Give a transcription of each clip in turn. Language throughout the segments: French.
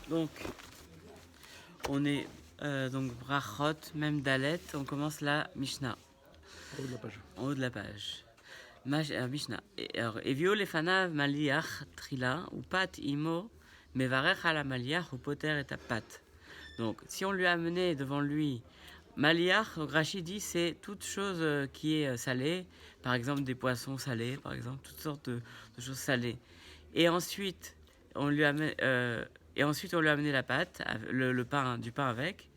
Donc, on est donc Brachot, même Dalet, on commence la Mishnah. En haut de la page. En haut de la page. Mishnah. Alors, Evio lefanav maliach trila ou pat imo mevarech ala maliach ou poter et pat. Donc, si on lui a amené devant lui maliach, Rashi dit c'est toute chose qui est salée, par exemple des poissons salés, par exemple toutes sortes de choses salées. Et ensuite, on lui a amené la pâte, le pain, du pain avec.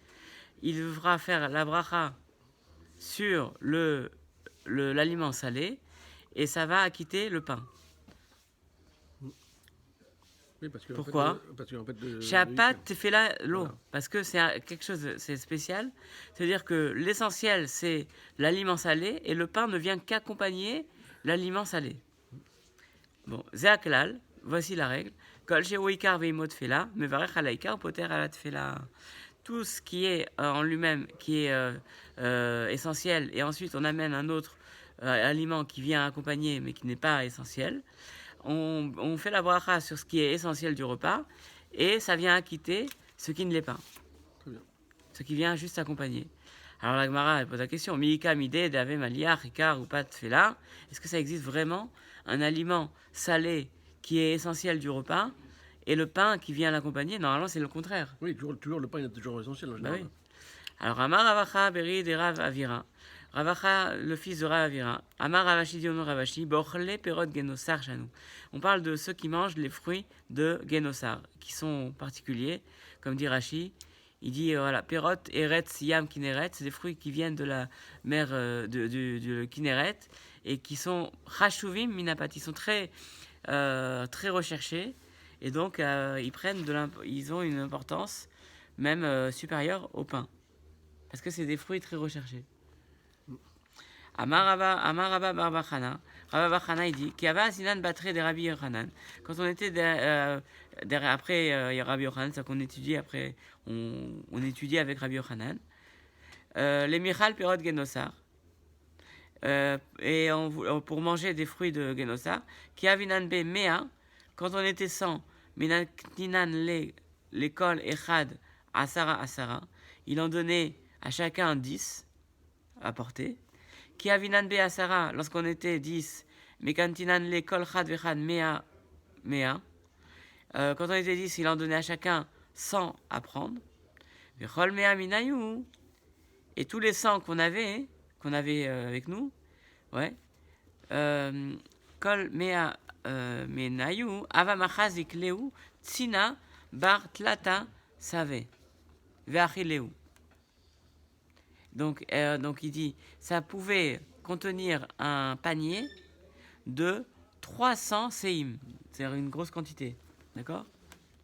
Il devra faire la bracha sur l'aliment salé et ça va acquitter le pain. Oui, parce que Pourquoi? Shapat fait là l'eau, voilà. Parce que c'est quelque chose, c'est spécial. C'est-à-dire que l'essentiel, c'est l'aliment salé et le pain ne vient qu'accompagner l'aliment salé. Bon, Zéaklal, voici la règle. Kol she'oikar ve'imot fela, mevarech alaikar poter alat fela. Tout ce qui est en lui-même, qui est essentiel, et ensuite on amène un autre aliment qui vient accompagner, mais qui n'est pas essentiel, on fait la bracha sur ce qui est essentiel du repas, et ça vient acquitter ce qui ne l'est pas. Ce qui vient juste accompagner. Alors la Gemara, elle pose la question, Miika mide dave maliach ikar ou pat fela, est-ce que ça existe vraiment un aliment salé qui est essentiel du repas et le pain qui vient l'accompagner? Normalement, c'est le contraire. Oui, toujours le pain est toujours essentiel en général. Bah oui. Alors, Amar Ravacha Beri de Rav Avira. Ravacha, le fils de Rav Avira. Amar Ravashi Diono Ravashi. Bochle Perot Genosar Chanou. On parle de ceux qui mangent les fruits de Genosar, qui sont particuliers. Comme dit Rashi, il dit voilà, Perot Eretz Yam Kineret. C'est des fruits qui viennent de la mer de Kineret et qui sont Chashuvim Minapat. Ils sont très recherchés. Et donc, ils ont une importance même supérieure au pain. Parce que c'est des fruits très recherchés. Amaraba Barbachana. Rabba Bachana, il dit Kiava Sinan Batre de Rabbi Yochanan. Quand on était après Rabbi Yochanan, c'est qu'on étudie après, on étudie avec Rabbi Yochanan. Les Michal Perot Genosar. Et pour manger des fruits de Genosar. Kiavinan Be Mea. Quand on était 100, Minan l'école Echad Asara, il en donnait à chacun 10 à porter. Kiavinan Be Asara, lorsqu'on était 10, Mekantinan l'école Chad Vechad Mea. Quand on était 10, il en donnait à chacun 100 à prendre. Vechol Mea Minayu. Et tous les 100 qu'on avait avec nous, ouais, Kol Mea. Menayu avamachazik leu tsina bar tlata save veachileu. Donc il dit ça pouvait contenir un panier de 300 séim, c'est-à-dire une grosse quantité, d'accord?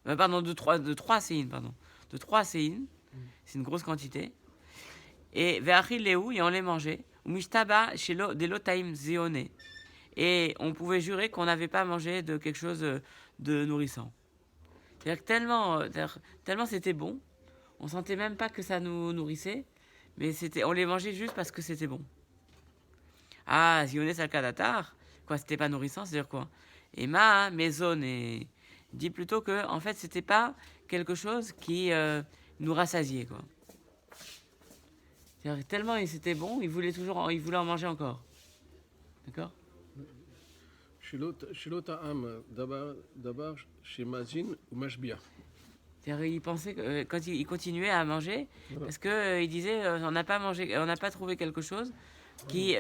Pardon, de 3 séim, pardon, de 3 séim, c'est une grosse quantité. Et veachileu, et on les mangeait. Mishtaba shelo delotaim zeone. Et on pouvait jurer qu'on n'avait pas mangé de quelque chose de nourrissant. C'est-à-dire que tellement c'était bon, on sentait même pas que ça nous nourrissait, mais on les mangeait juste parce que c'était bon. Ah, Ziones al-Kadatar, quoi, c'était pas nourrissant, c'est-à-dire quoi? Et maison, et dit plutôt que, en fait, c'était pas quelque chose qui nous rassasiait, quoi. C'est-à-dire que tellement c'était bon, il voulait en manger encore. D'accord? Il pensait que quand il continuait à manger, voilà. Parce que il disait on n'a pas trouvé quelque chose qui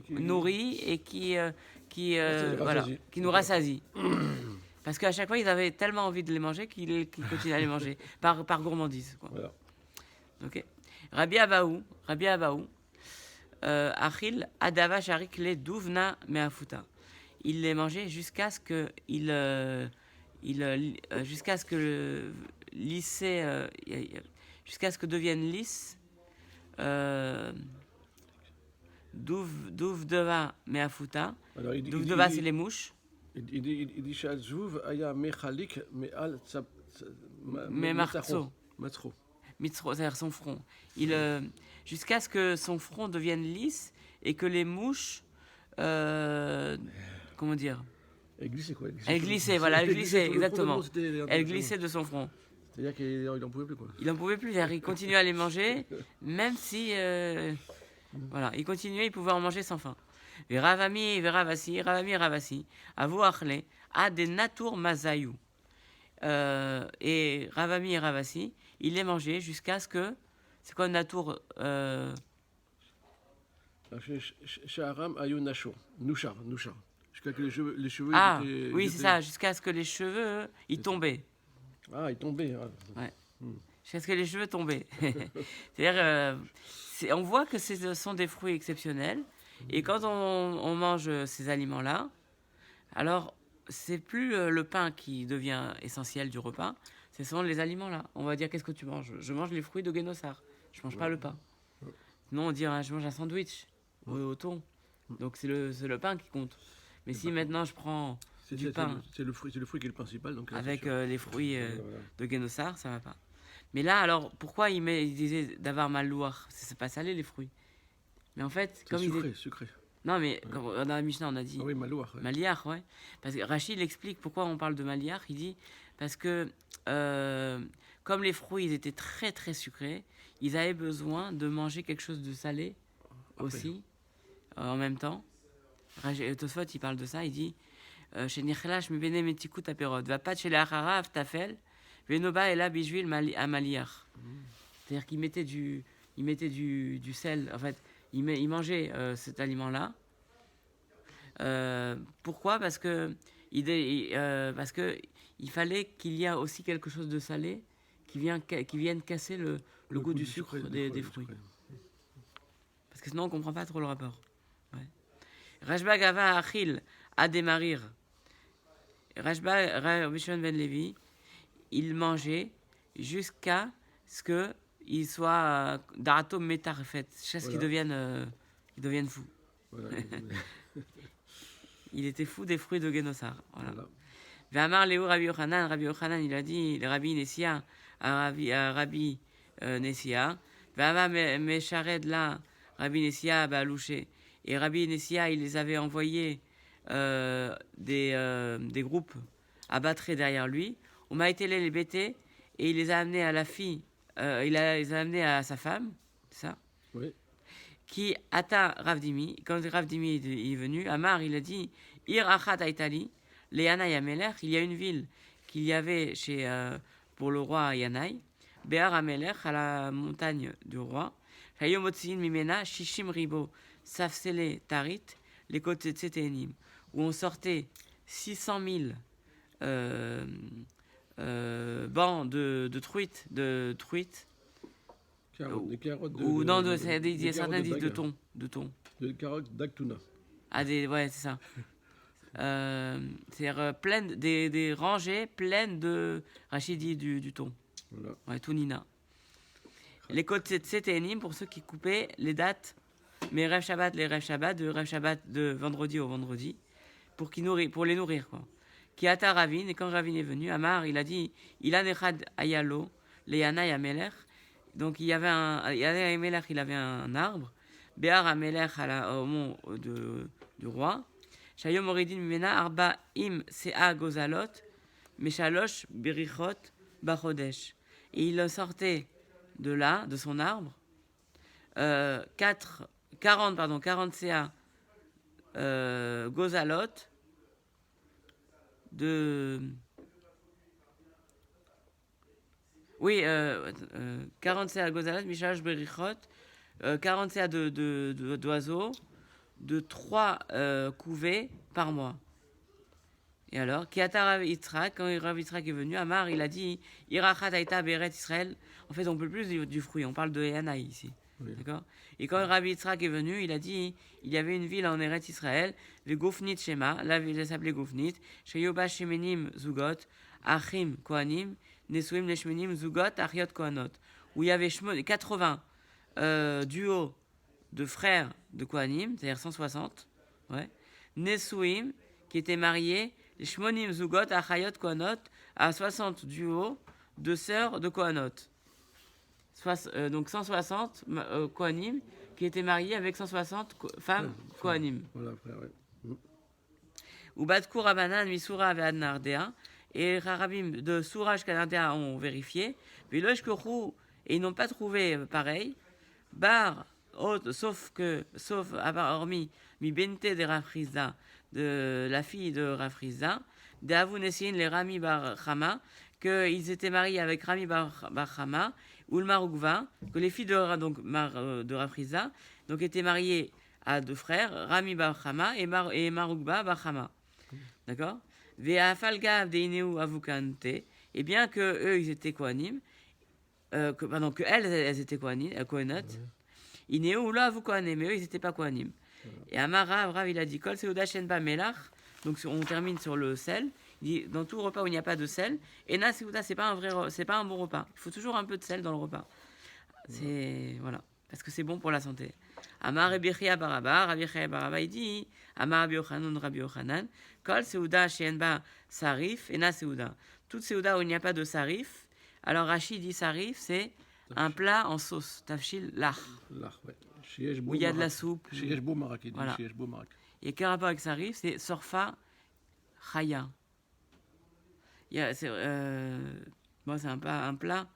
nourrit et qui nous rassasie. Parce qu'à chaque fois ils avaient tellement envie de les manger qu'ils continuaient à les manger par gourmandise, quoi. Voilà. Ok. Rabbi Abaou. Achil adava sharik le duvna meafuta. Il les mangeait jusqu'à ce que jusqu'à ce que devienne lisse. Duvdeva meafuta. Duvdeva, c'est les mouches. Il dit שהזבוב היה מחליק מעל Mitzro, c'est-à-dire son front. Jusqu'à ce que son front devienne lisse et que les mouches, comment dire, Elle glissait quoi. Elle glissait, voilà, elle glissait, sur le front de exactement. l'eau, c'était- Elle glissait de son front. C'est-à-dire qu'il n'en pouvait plus quoi. Il n'en pouvait plus, c'est-à-dire il continuait à les manger, même si... voilà, il continuait, il pouvait en manger sans faim. Et Ravami, Ravasi, Avu Achle, a des Natour Mazayou. Et Ravami et Ravasi, il les mangeait jusqu'à ce que... C'est quoi Natour Shaharam Ayou Nashur. Nouchar. Jusqu'à que les cheveux Ah, étaient oui, jetés. c'est ça, jusqu'à ce que les cheveux, ils tombaient. Ah, il tombait. Ah. Ouais. Jusqu'à ce que les cheveux tombaient. C'est-à-dire, on voit que ce sont des fruits exceptionnels. Et quand on mange ces aliments-là, alors c'est plus le pain qui devient essentiel du repas, ce sont les aliments-là. On va dire, qu'est-ce que tu manges? Je mange les fruits de Guénossar. Je mange pas le pain. Sinon, on dit, je mange un sandwich au thon. Donc c'est le pain qui compte. Mais si maintenant je prends du pain c'est le fruit qui est le principal. Donc, avec les fruits voilà. de Guénossar, ça va pas. Mais là, alors, pourquoi il disait d'avoir mal loir? C'est pas salé les fruits. Mais en fait, C'est comme sucré. Non, mais dans la Mishnah, on a dit Ah oui, Malouar. Ouais. Maliar, ouais. Parce que Rachid explique pourquoi on parle de Maliar. Il dit parce que comme les fruits ils étaient très très sucrés, ils avaient besoin de manger quelque chose de salé aussi en même temps. Tosfot il parle de ça. Il dit chez Nichlash mi bene metikut aperod va pas chez la harav tafel venoba et la bijuil à Maliar. C'est-à-dire qu'il mettait du sel. En fait, il mangeait cet aliment-là. Pourquoi? Parce que il fallait qu'il y ait aussi quelque chose de salé qui vienne casser le goût du sucre des fruits. Parce que sinon on comprend pas trop le rapport. Ouais. Rashba Gava Achil Ademarir. Rashba Bishon Ben Levi, il mangeait jusqu'à ce que il soit d'arato métarfet, jusqu'à ce qu'il devienne fou. Voilà. Il était fou des fruits de Guénossar. Voilà. V'amar Léo Rabbi Yochanan, il a dit, le Rabbi Nessia, à Rabbi Nessia, V'amar Meshared là, Rabbi Nessia, Balouché. Et Rabbi Nessia, il les avait envoyés des groupes à battre derrière lui. On m'a été les bêtés et il les a amenés à la fille, les a amenés à sa femme, c'est ça? Oui. Qui ata Ravdimi, quand Ravdimi est venu, Amar il a dit Ir achat aitali, le Yanaï Ameler, il y a une ville qu'il y avait pour le roi Yanaï, Béar Ameler, à la montagne du roi, Hayomotsin Mimena, Shishim Ribo, Safsele Tarit, les côtés de Tseténim, où on sortait 600 000 bancs de truites, Des carottes ou non, certains disent de thon. De carottes d'Actuna. Ah, ouais, c'est ça. C'est-à-dire des rangées pleines de rachidi du thon. Voilà. Ouais, tounina. Les côtes Tseténim, pour ceux qui coupaient les dates, mais Rev Shabbat, de Rev Shabbat de vendredi au vendredi, pour les nourrir, quoi. Qui ata Ravine, et quand Ravine est venu, Amar, il a dit, il a nechad ayalo, le Yanaï Ameler. Donc il y avait il avait un arbre, Béar Ameler au mont du roi, Shayom Oridin Mimena Arba Im Sea Gozalot, Meshalosh Berichot Bachodesh. Et il sortait de là, de son arbre, 40 Sea Gozalot de... Oui, 40 CA Gozalat, Michal Berichot, 40 CA d'oiseaux, de 3 couvées par mois. Et alors, Kiata Rav Yitzhak, quand Rav Yitzhak est venu, Amar, il a dit Irachat Aïta Beret Israël. En fait, on peut plus du fruit, on parle de Yanaï ici. Oui. D'accord. Et quand Rav Yitzhak est venu, il a dit il y avait une ville en Eretz Israël, le Gofnit Shema, la ville s'appelait Gofnit, Sheyoba Shemenim Zugot, Achim Kohanim, Nesuim Neshmenim Zugot, Ariot Kohanot, où il y avait 80 duos de frères de Kohanim, c'est-à-dire 160, ouais. Nesuim, qui étaient mariés, les Shmonim Zugot, Achayot Kohanot, à 60 duos de sœurs de Kohanot. Donc 160 Kohanim qui étaient mariés avec 160 femmes Kohanim. Voilà, frère, ouais. ou Badkou Rabanan, Misura Ve'ad Nardea, et Harabim de Soura jusqu'à Nardea ont vérifié, Velosh Kourou, et ils n'ont pas trouvé pareil, Bar, sauf hormis Mi Bente de Rafriza, de la fille de Rafriza, de Avunessin, les Rami Bar Chama, qu'ils étaient mariés avec Rami Bar Chama, ou le Maroukva, que les filles de Rafriza donc étaient mariées à deux frères, Rami Bar Chama et Maroukba Bar Chama. D'accord? Ve'afalgav deineu avukante, et bien que eux ils étaient kohanim, que elles étaient kohanot, ineu là avukanem, mais eux ils n'étaient pas kohanim. Et Amara, Rav il a dit Kol Seuda Shenba Melach, donc on termine sur le sel. Il dit dans tout repas où il n'y a pas de sel, et Na Seuda c'est pas un bon repas. Il faut toujours un peu de sel dans le repas. C'est voilà, parce que c'est bon pour la santé. Amar Rabbi Chia Baraba, il dit Amar Rabbi Yochanan, Rabbi Yochanan, Kol Seuda Shenba Sarif et Na Seuda. Toute Seuda où il n'y a pas de sarif. Alors Rachid dit sarif, c'est un plat en sauce, tafshil lach. Lach, ouais. Où il y a de la soupe. Voilà. Et quel rapport avec sarif, c'est sorfa chaya. C'est un plat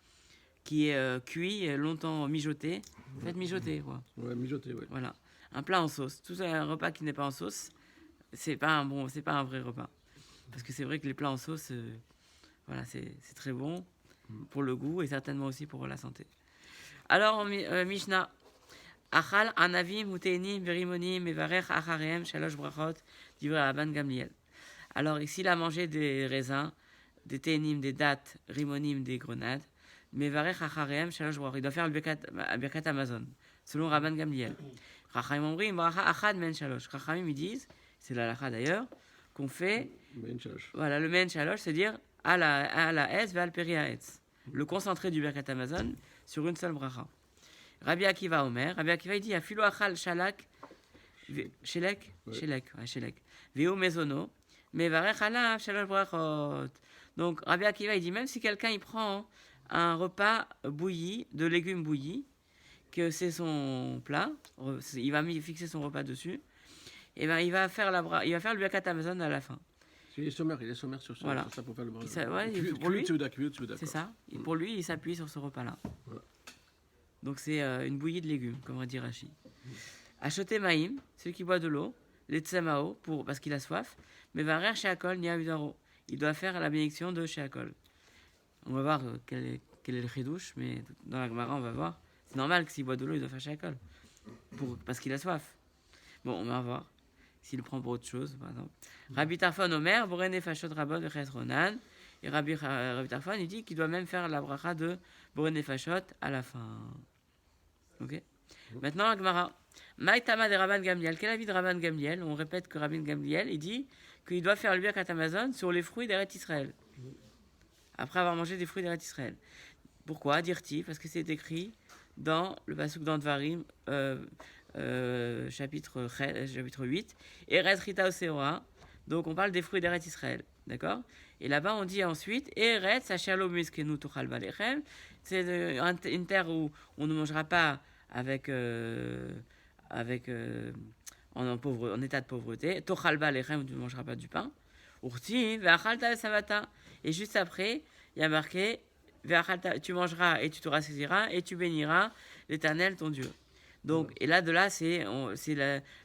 qui est cuit, longtemps mijoté. Faites mijoter, quoi. Ouais, mijoté, ouais. Voilà. Un plat en sauce. Tout un repas qui n'est pas en sauce, c'est pas un vrai repas. Parce que c'est vrai que les plats en sauce, voilà, c'est très bon pour le goût et certainement aussi pour la santé. Alors, Mishnah. Achal anavim uteinim verimonim mevarech acharem shalosh brachot divrei Rabban Gamliel. Alors ici il a mangé des raisins, des teinim, des dattes, rimonim, des grenades. Mevarech acharem shalosh brachot. Il doit faire le birkat Amazon selon Rabban Gamliel. Chachamim omrim bracha achad men shalosh. Chachamim ils disent, c'est la halakha d'ailleurs, qu'on fait voilà le men shalosh, c'est-à-dire à la es ve'al peri ha'etz, le concentré du birkat Amazon sur une seule bracha. Rabbi Akiva Omer, Rabbi Akiva il dit Afilo achal shalak shelek veo mezono mevarech alav shalosh brachot. Donc Rabbi Akiva il dit même si quelqu'un il prend un repas bouilli de légumes bouillis, que c'est son plat, il va fixer son repas dessus, et ben il va faire le birkat Amazon à la fin. Il est sommaire sur ça, voilà. sur ça pour faire le pour lui, c'est ça. Et pour lui il s'appuie sur ce repas là. Voilà. Donc c'est une bouillie de légumes, comme on dit Rashi. Achoté maïm, celui qui boit de l'eau, les tsamao, parce qu'il a soif, mais va rire chez Akol, ni à Udaro. Il doit faire la bénédiction de chez Akol. On va voir quel est le chidouche, mais dans la Gemara on va voir. C'est normal que s'il boit de l'eau, il doit faire chez Akol, parce qu'il a soif. Bon, on va voir s'il le prend pour autre chose, par exemple. Rabbi Tarfon Omer, Borene Fashot Rabot de Chesronan. Et Rabbi Tarfon, il dit qu'il doit même faire la bracha de Borene Fashot à la fin. Ok. Maintenant, la Gemara. Maïtama de Rabban Gamliel. Quel avis de Rabban Gamliel? On répète que Rabban Gamliel, il dit qu'il doit faire le birkat Amazon sur les fruits d'Eretz Israël. Après avoir mangé des fruits d'Eretz Israël. Pourquoi? Dire-t-il? Parce que c'est écrit dans le pasuk d'Antvarim, chapitre 8. Eretz Rita Oseora. Donc on parle des fruits d'Eretz Israël. D'accord? Et là-bas, on dit ensuite Eretz Asherlo Miskenu Tochal Balechem. C'est une terre où on ne mangera pas en état de pauvreté. Tochal Balechem, où tu ne mangeras pas du pain. Urti, Ve'achalta Savata. Et juste après, il y a marqué tu mangeras et tu te rassasiras et tu béniras l'Éternel ton Dieu. Donc, et là, de là, c'est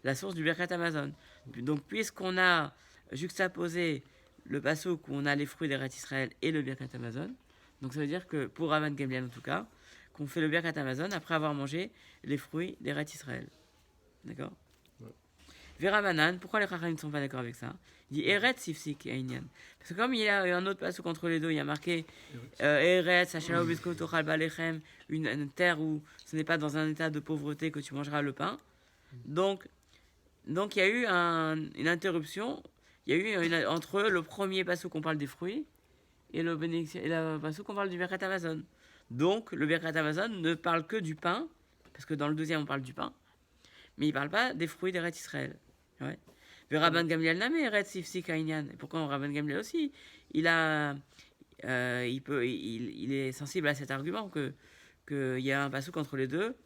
la source du birkat Amazon. Donc, puisqu'on a juxtaposé le pasuk où on a les fruits d'Eretz Israël et le birkat Amazon, donc ça veut dire que, pour Rabban Gamliel en tout cas, qu'on fait le birkat Amazon après avoir mangé les fruits d'Eretz Israël. D'accord? Verabanan, pourquoi les Chachamim ne sont pas d'accord avec ça? Il dit Eretz Sifsik Einyan. Parce que comme il y a un autre pasuk entre les deux, il y a marqué Eretz Hashalo Bisko Tochal Balechem, une terre où ce n'est pas dans un état de pauvreté que tu mangeras le pain. Donc il y a eu une interruption. Il y a eu entre le premier pasuk où on parle des fruits et le pasuk où on parle du birkat Amazon. Donc le birkat Amazon ne parle que du pain, parce que dans le deuxième on parle du pain, mais il ne parle pas des fruits d'Eretz Israël. Ouais. Mais Rabban Gamliel n'a mais Eretz Sifsik Einyan. Et pourquoi Rabban Gamliel aussi il est sensible à cet argument qu'il y a un pasuk entre les deux,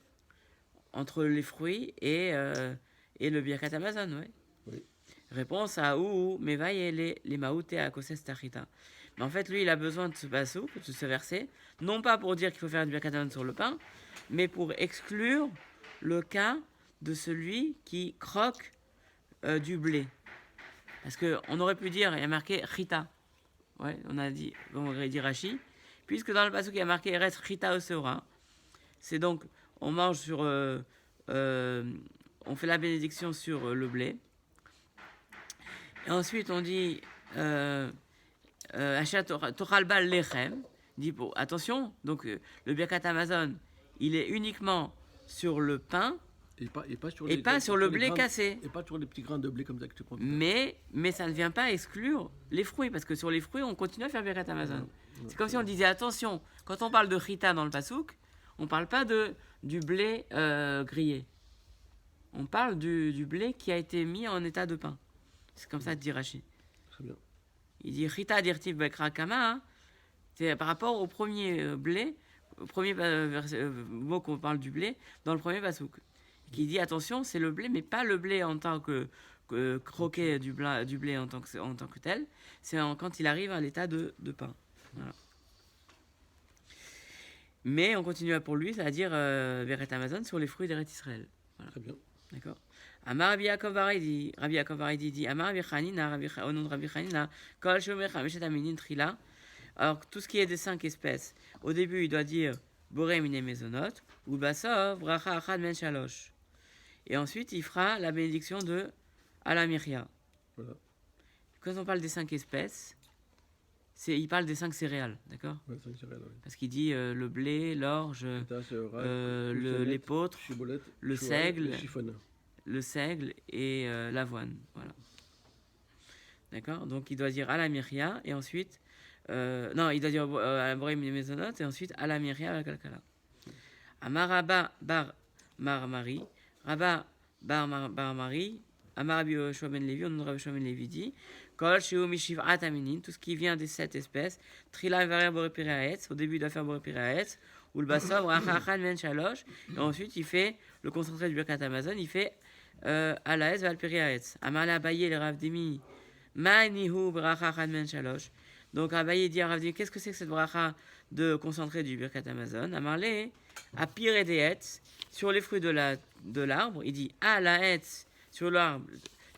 entre les fruits et le birkat Amazon. Ouais. Oui. Réponse à ou Mevaye les Maoute à Koses Tachita. Mais en fait, lui, il a besoin de ce pasouk, de ce verset, non pas pour dire qu'il faut faire du Birkat Hamazon sur le pain, mais pour exclure le cas de celui qui croque du blé. Parce qu'on aurait pu dire, il y a marqué Chita. Ouais, on a dit, on aurait dit Rashi. Puisque dans le pasouk, il y a marqué Eretz Chita Oseora. C'est donc, on mange sur. On fait la bénédiction sur le blé. Et ensuite, on dit Achat Toralbal Lechem. Dit pour attention, donc le Birkat Hamazon, il est uniquement sur le pain Et pas sur le blé cassé. Et pas sur les petits grains de blé comme ça que tu prends. Mais ça ne vient pas exclure les fruits, parce que sur les fruits, on continue à faire Birkat Hamazon. C'est comme si on disait attention, quand on parle de Chita dans le Pasouk, on ne parle pas du blé grillé. On parle du blé qui a été mis en état de pain. C'est comme ça dit Rashi. Très bien. Il dit Chita dirtiv bekra kama. Hein, c'est par rapport au premier blé, au premier mot qu'on parle du blé, dans le premier pasouk. Qui dit attention, c'est le blé, mais pas le blé en tant que croquet du blé en tant que tel. C'est quand il arrive à l'état de pain. Voilà. Mais on continue pour lui, c'est-à-dire Beret Hamazon sur les fruits d'Eretz Israël. Voilà. Très bien. D'accord. Amar Rabbi Yaakov Baraidi dit Amar Rabbi Chanina, au nom de Rabbi Chanina, Kol Shomer Chameshet Aminin Trila. Alors, tout ce qui est des 5 espèces, au début, il doit dire Boré Mine Mezonot, ou Basov, Bracha Achad Men Shalosh. Et ensuite, il fera la bénédiction de Alamiria. Voilà. Quand on parle des 5 espèces, il parle des 5 céréales, d'accord? Ouais, 5 céréales, ouais. Parce qu'il dit le blé, l'orge, l'épeautre, le seigle et l'avoine. Voilà. D'accord? Donc il doit dire Alamiria et ensuite. Non, il doit dire Borim Mezonot et ensuite Alamiria à la Kalkala. Amaraba bar Marmari, Rabba bar Marmari, Amar Rabbi Yoshua ben Levi, on nom de Rabbi Yoshua ben Levi dit Kol Sheu Mishiv'at Aminin, tout ce qui vient des 7 espèces, Trila Varer Boré Piraetz, au début il doit faire Boré Piraetz, ou le Bassov, Rachachan Men Shalosh, et ensuite il fait le concentré du Birkat Hamazon, il fait Alaez Val Piraetz. Amar la Abaye le Rav Demi, Ma'nihu Rachachan Men Shalosh. Donc Abaye dit à Rav Demi, qu'est-ce que c'est que cette bracha de concentré du Birkat Hamazon? Amarle, à Pire des Etz, sur les fruits de l'arbre, il dit Alaez, sur l'arbre,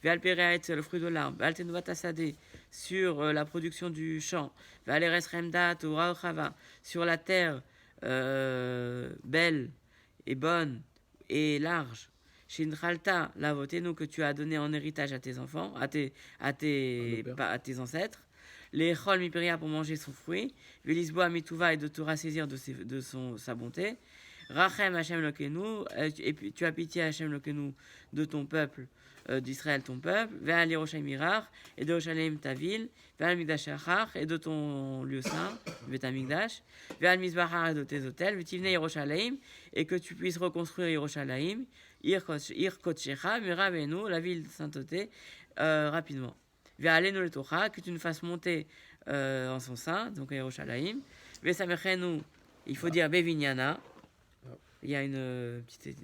Valpéret, le fruit de l'arbre, Valtenuvatasadé, sur la production du champ, Valeres Remdat ou Raochava, sur la terre belle et bonne et large, Shinralta, la votenu que tu as donné en héritage à tes enfants, à tes ancêtres, les Chol Miperia pour manger son fruit, Velisboa Mituva et de te rassaisir de sa bonté, Rachem Hashem Lokenu, et puis tu as pitié Hashem Lokenu de ton peuple, d'Israël ton peuple, Ve'al Yerushalayim Mirar, et de Yerushalayim ta ville, Ve'al Migdash Achar, et de ton lieu saint, Ve'tamigdash, Ve'al Mizbahar et de tes hôtels, Ve'tivne Yerushalayim, et que tu puisses reconstruire Yerushalayim, Ir Kotshecha, Miravenu, la ville de sainteté, rapidement. Ve'alenu le Torah, que tu nous fasses monter en son sein, donc à Yerushalayim, Ve'samechenu, il faut dire Bevinyana. Il y a une petite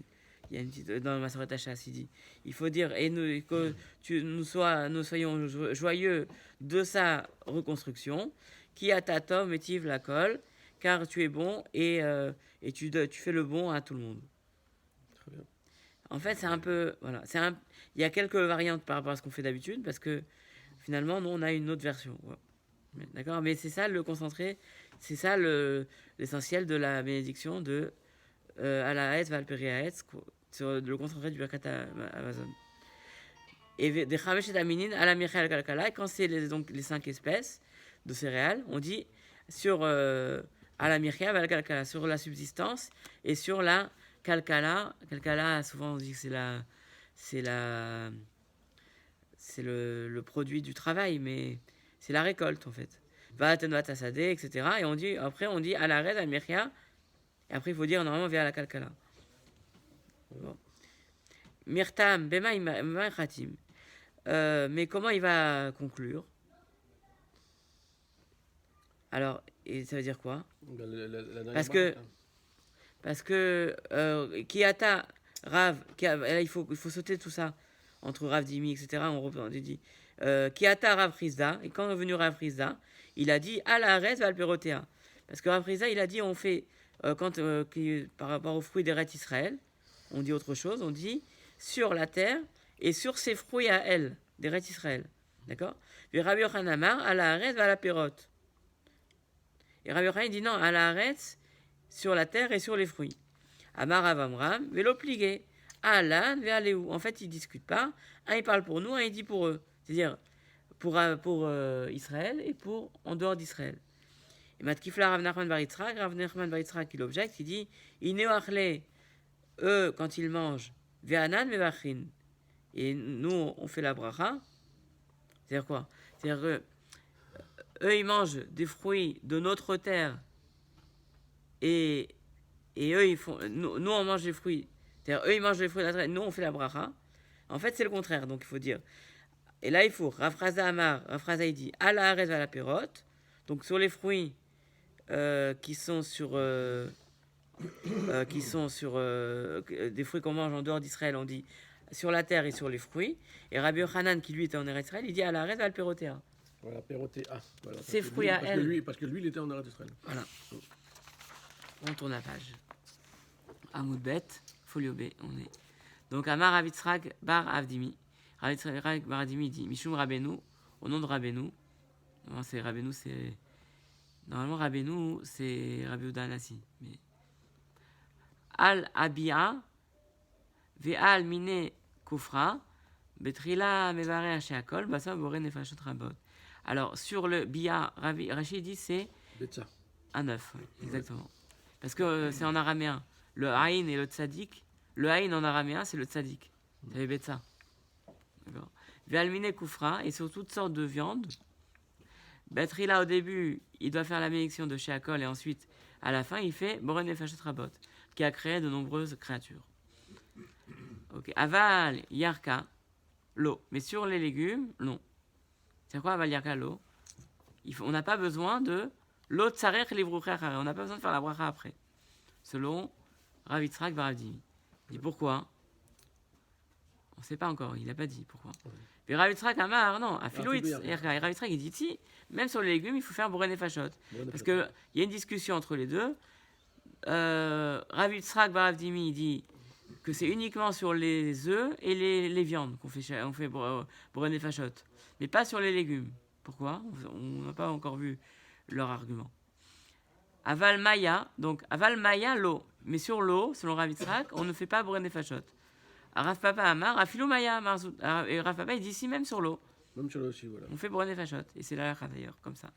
dans ma soeur Tacha dit il faut dire et que nous soyons joyeux de sa reconstruction qui a ta tom et tive la colle car tu es bon et tu fais le bon à tout le monde. Très bien. En fait c'est un peu voilà il y a quelques variantes par rapport à ce qu'on fait d'habitude parce que finalement nous on a une autre version ouais. D'accord, mais c'est ça le concentré, c'est ça l'essentiel de la bénédiction de à la Haetz, Valpériaetz, sur le concentré du Birkat Hamazon. Et des Chamesh et Aminin, à la Michel Kalkala, quand c'est donc les 5 espèces de céréales, on dit sur à la Michel Kalkala, sur la subsistance et sur la Kalkala. Kalkala, souvent on dit que c'est le produit du travail, mais c'est la récolte en fait. Va'atenvat asadeh, etc. Et après on dit à la Red, à Michel. Et après, il faut dire normalement vers la Kalkala. Bon. Mirtam, Bema Khatim. Mais comment il va conclure? Alors, et ça veut dire quoi? Parce que Kiata, Rav, il faut sauter tout ça. entre Rav Dimi, etc., on dit Kiata Rav Chizda, et quand est venu Rav Chizda, il a dit Al Haaretz Val Perotea. Parce que Rav Chizda, il a dit on fait, par rapport aux fruits d'Eretz Israël, on dit autre chose, on dit sur la terre et sur ses fruits à elle, d'Eretz Israël. D'accord? Et Rabbi Yochanan Amar, Al Haaretz Val Perot. Et Rabbi Yochanan dit non, Al Haaretz, sur la terre et sur les fruits. Amar Avamram, Velo Pligé. Alan, Véaléou. En fait, ils ne discutent pas. Un, il parle pour nous, un, il dit pour eux. C'est-à-dire pour Israël et pour en dehors d'Israël. Et Matkifla Rav Nachman Bar Yitzhak, Rav Nachman Bar Yitzhak, il objecte, il dit Ineoachle, eux, quand ils mangent, Véanan Mevachin. Et nous, on fait la bracha. C'est-à-dire quoi? C'est-à-dire que eux, ils mangent des fruits de notre terre et eux, ils font. Nous, on mange des fruits. C'est-à-dire, eux, ils mangent des fruits de la terre, nous, on fait la bracha. En fait, c'est le contraire. Donc, il faut dire. Et là, il faut. Rafraza Amar, Rafraza, il dit à la Haaretz à la Pérote. Donc, sur les fruits qui sont sur. Des fruits qu'on mange en dehors d'Israël, on dit sur la terre et sur les fruits. Et Rabbi Yochanan, qui lui était en Eretz Israël, il dit à la Haaretz à la Pérotéa. Voilà, Pérotéa. Voilà, ces fruits à elle. Parce que lui, il était en Eretz Israël. Voilà. On tourne la page. Amoud Bet, folio B, on est. Donc, Amar Rav Yitzhak Bar Avdimi. Rav Yitzhak Bar Avdimi dit Mishum Rabbeinu, au nom de Rabbeinu. Non, c'est Rabbeinu, c'est. Normalement, Rabbeinu, c'est Rabbi Yehuda Hanassi. Mais. Al Abia, Ve'al Mine Kufra, Betrila Mevare Hasheakol, Basa Bore Nefashot Rabot. Alors, sur le Bia, Rachid dit c'est. Betsa. Un œuf, exactement. Parce que c'est en araméen. Le Aïn et le Tzadik. Le Aïn en araméen, c'est le Tzadik. Ça fait Betsa. D'accord. Ve'almine Koufra, et sur toutes sortes de viandes. Betrila, au début, il doit faire la bénédiction de Sheakol, et ensuite, à la fin, il fait Boren Nefashot Rabot, qui a créé de nombreuses créatures. Ok. Aval Yarka, l'eau. Mais sur les légumes, non. C'est quoi Aval Yarka, l'eau? On n'a pas besoin de l'eau tsarech livrucher. On n'a pas besoin de faire la bracha après. Selon Rav Yitzhak Bar Avdimi. Il dit pourquoi? On ne sait pas encore, il n'a pas dit pourquoi. Mais Rav Yitzhak Amar, non, à Philo Yitzhak, Rav Yitzhak, il dit si, même sur les légumes, il faut faire Boren Nefashot. Parce qu'il y a une discussion entre les deux. Rav Yitzhak Bar Avdimi dit que c'est uniquement sur les œufs et les viandes qu'on fait Boren Nefashot. Mais pas sur les légumes. Pourquoi? On n'a pas encore vu leur argument. Aval Maya, donc Aval Maya, l'eau. Mais sur l'eau, selon Rav Yitzhak, on ne fait pas Boren Nefashot. Rav Papa Amar, Afilo Maya, et Rav Papa, il dit ici même sur l'eau. Même sur l'eau aussi, voilà. On fait Boren Nefashot. Et c'est là d'ailleurs, comme ça.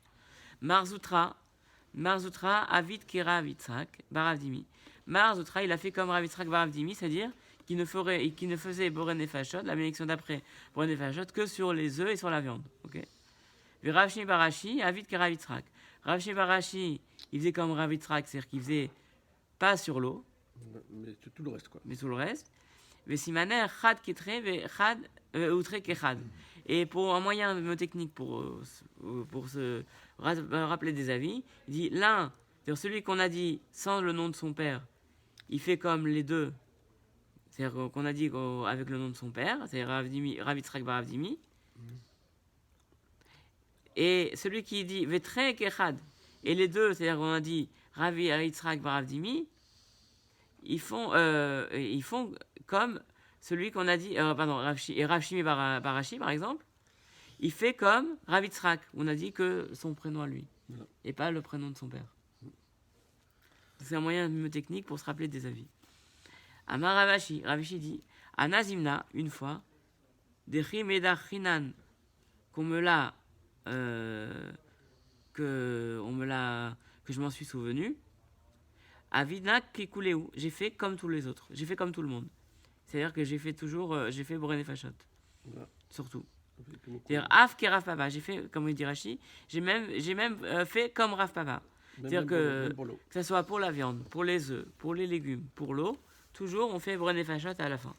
Marzoutra, Avid Kira Rav Yitzhak, Bar Avdimi. Marzoutra, il a fait comme Rav Yitzhak Bar Avdimi, c'est-à-dire qu'il ne faisait Boren Nefashot, la bénédiction d'après Boren Nefashot, que sur les œufs et sur la viande. Ok. Rav Shimi Barashi, Avid Kira Rav Yitzhak. Rav Shimi Barashi, il faisait comme Rav Yitzhak, c'est-à-dire qu'il faisait pas sur l'eau. Mais tout le reste, quoi. Mais tout le reste. Vesimaner, Chad Ketre, Chad, Outre Kechad. Et pour un moyen mnémotechnique pour se rappeler des avis, il dit l'un, c'est-à-dire celui qu'on a dit sans le nom de son père, il fait comme les deux. C'est-à-dire qu'on a dit avec le nom de son père, c'est Rav Yitzhak Bar Avdimi. Et celui qui dit Vetre Kechad, et les deux, c'est-à-dire qu'on a dit Rav Yitzhak Bar Avdimi, ils font comme celui qu'on a dit, Rav Shimi Barashi, par exemple, il fait comme Rav Yitzhak, on a dit que son prénom à lui, et pas le prénom de son père. C'est un moyen mnémotechnique pour se rappeler des avis. Amar Ravashi dit, Anazimna, une fois, Dechi Medachinan, que je m'en suis souvenu, Avinak Kikuleu, j'ai fait comme tous les autres, j'ai fait comme tout le monde. C'est-à-dire que j'ai fait Boren Nefashot. Surtout. C'est-à-dire Af qui Rav Papa, j'ai fait comme il dit Rashi, j'ai même fait comme Rav Papa. C'est-à-dire que ce soit pour la viande, pour les œufs, pour les légumes, pour l'eau, toujours on fait Boren Nefashot à la fin.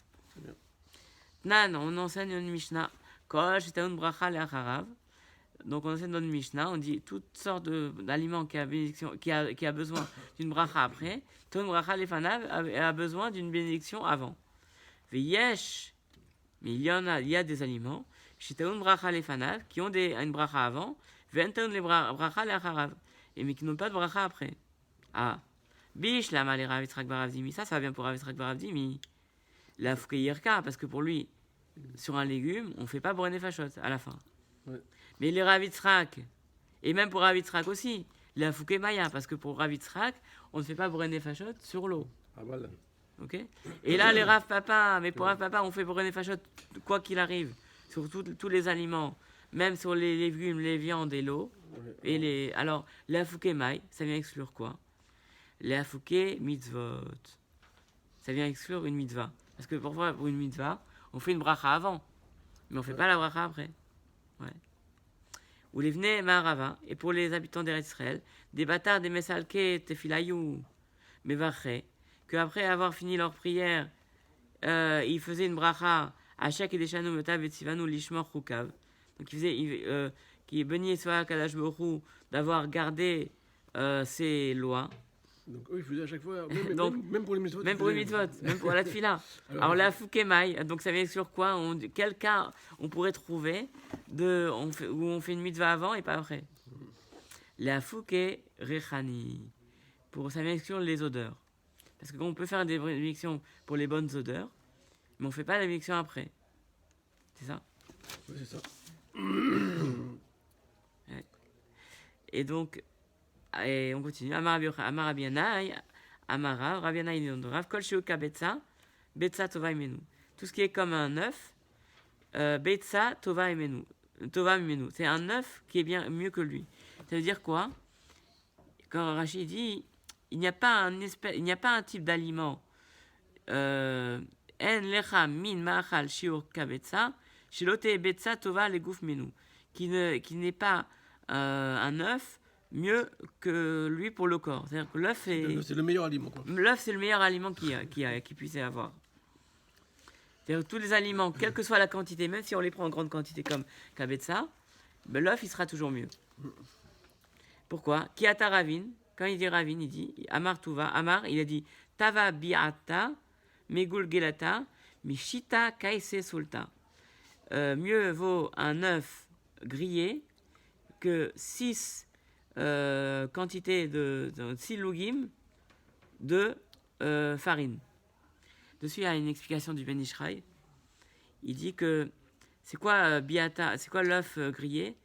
Nan, on enseigne une Mishnah, Kol Shitaun Bracha Le'acharav. Donc on enseigne dans une Mishnah, on dit toutes sortes d'aliments qui a besoin d'une bracha après. Ton bracha lefanav a besoin d'une bénédiction avant. Veyesh Mais il y a des aliments, shitaun bracha lefanav, qui ont une bracha avant, ventaun le bracha leacharav, et mais qui n'ont pas de bracha après. Ah, bish la mal Rav Yitzhak bar Rav Dimi, ça va bien pour Rav Yitzhak bar Rav Dimi. La fukeyirka, parce que pour lui, sur un légume, on ne fait pas boré fachot à la fin. Ouais. Mais les Rav Yitzhak, et même pour Rav Yitzhak aussi, la fouké maya, parce que pour Rav Yitzhak, on ne fait pas boré fachot sur l'eau. Ah, voilà. Okay, et là, les Rav Papa, mais pour Rav Papa, on fait boré fachot quoi qu'il arrive, sur tous les aliments, même sur les légumes, les viandes et l'eau. Ouais. Alors, la fouké maï, ça vient exclure quoi? La fouké mitzvot. Ça vient exclure une mitzvah. Parce que parfois, pour une mitzvah, on fait une bracha avant, mais on ne fait pas la bracha après. Ouais. Ou les vnei Maharava, et pour les habitants d'Eretz Israël, des bâtards, des mesalke, tefilayou, mevaché, qu'après avoir fini leur prière, ils faisaient une bracha à chaque Edeshanu Metav et Tzivanu Lishmor Chukav. Donc ils faisaient, qui est béni soit Kadash Borou d'avoir gardé ses lois. Donc eux, ils faisaient à chaque fois, même pour les mitzvot. Même pour les mitzvot, même pour la tefila. Alors la fukemai, donc ça vient sur quoi? Quel cas on pourrait trouver où on fait une mitzvah avant et pas après? La fuke rechani, ça vient sur les odeurs. Parce qu'on peut faire des bénédictions pour les bonnes odeurs, mais on ne fait pas la bénédiction après. C'est ça? Oui, c'est ça. Ouais. Et donc, et on continue. Amar Rabianai, Amara, Rabianai Rav, Kol Sheuka Betsa, Betsa Tova Imenu. Tout ce qui est comme un œuf, Betsa Tova Imenu. Tova Imenu. C'est un œuf qui est bien mieux que lui. Ça veut dire quoi? Quand Rachid dit, il n'y a pas un type d'aliment. En lecha min ma'achal shiur kabetsa, shilote betsa tova legouf menu. Qui n'est pas un œuf mieux que lui pour le corps. C'est-à-dire que l'œuf c'est le meilleur aliment. Quoi. L'œuf, c'est le meilleur aliment qu'il puisse y avoir. C'est-à-dire que tous les aliments, quelle que soit la quantité, même si on les prend en grande quantité comme kabetsa, ben l'œuf, il sera toujours mieux. Pourquoi? Kiata ravin, quand il dit ravin, il dit Amar Tuva. Amar, il a dit Tava biata, megul gelata, mishita kaise sulta. Mieux vaut un œuf grillé que 6 quantités de 6 lugim de farine. Dessus, il y a une explication du Ben Ishraï. Il dit que c'est quoi biata, c'est quoi l'œuf grillé?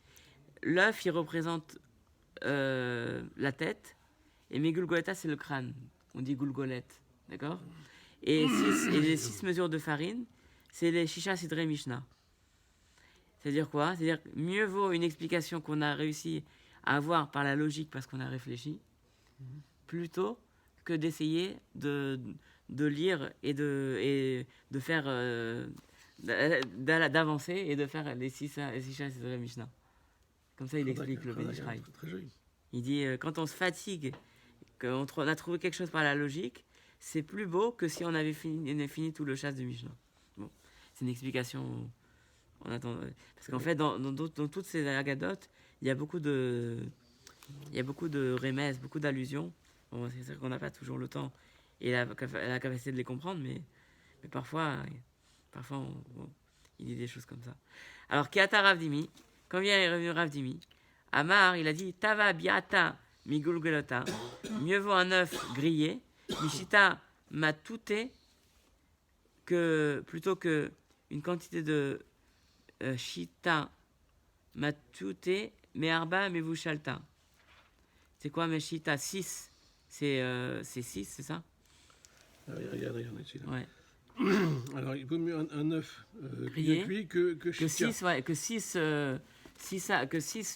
L'œuf, il représente la tête, et mes gulgoleta, c'est le crâne. On dit gulgolette, d'accord? Et les 6 mesures de farine, c'est les shisha sidre mishnah. C'est-à-dire quoi? C'est-à-dire que mieux vaut une explication qu'on a réussi à avoir par la logique parce qu'on a réfléchi, plutôt que d'essayer de lire et de faire d'avancer et de faire les shisha sidre mishnah. Comme ça, il explique le Ben Ishraï. Il dit, quand on se fatigue, qu'on a trouvé quelque chose par la logique, c'est plus beau que si on avait fini tout le chasse de Mishnah. Bon, c'est une explication. On attend, parce qu'en fait, dans toutes ces agadotes, il y a beaucoup de remèdes, beaucoup d'allusions. Bon, c'est sûr qu'on n'a pas toujours le temps et la capacité de les comprendre, mais parfois il dit des choses comme ça. Alors, Kiata Ravdimi, quand vient Rav Dimi, Amar, il a dit Tava biata migulgelota, mieux vaut un œuf grillé, mishita matute, plutôt que une quantité de shita matute, me'arba mevushalta. C'est quoi meshita? 6. C'est 6, c'est ça? Regarde ici. Là. Ouais. Alors, il vaut mieux un œuf cuit que 6, ouais, que 6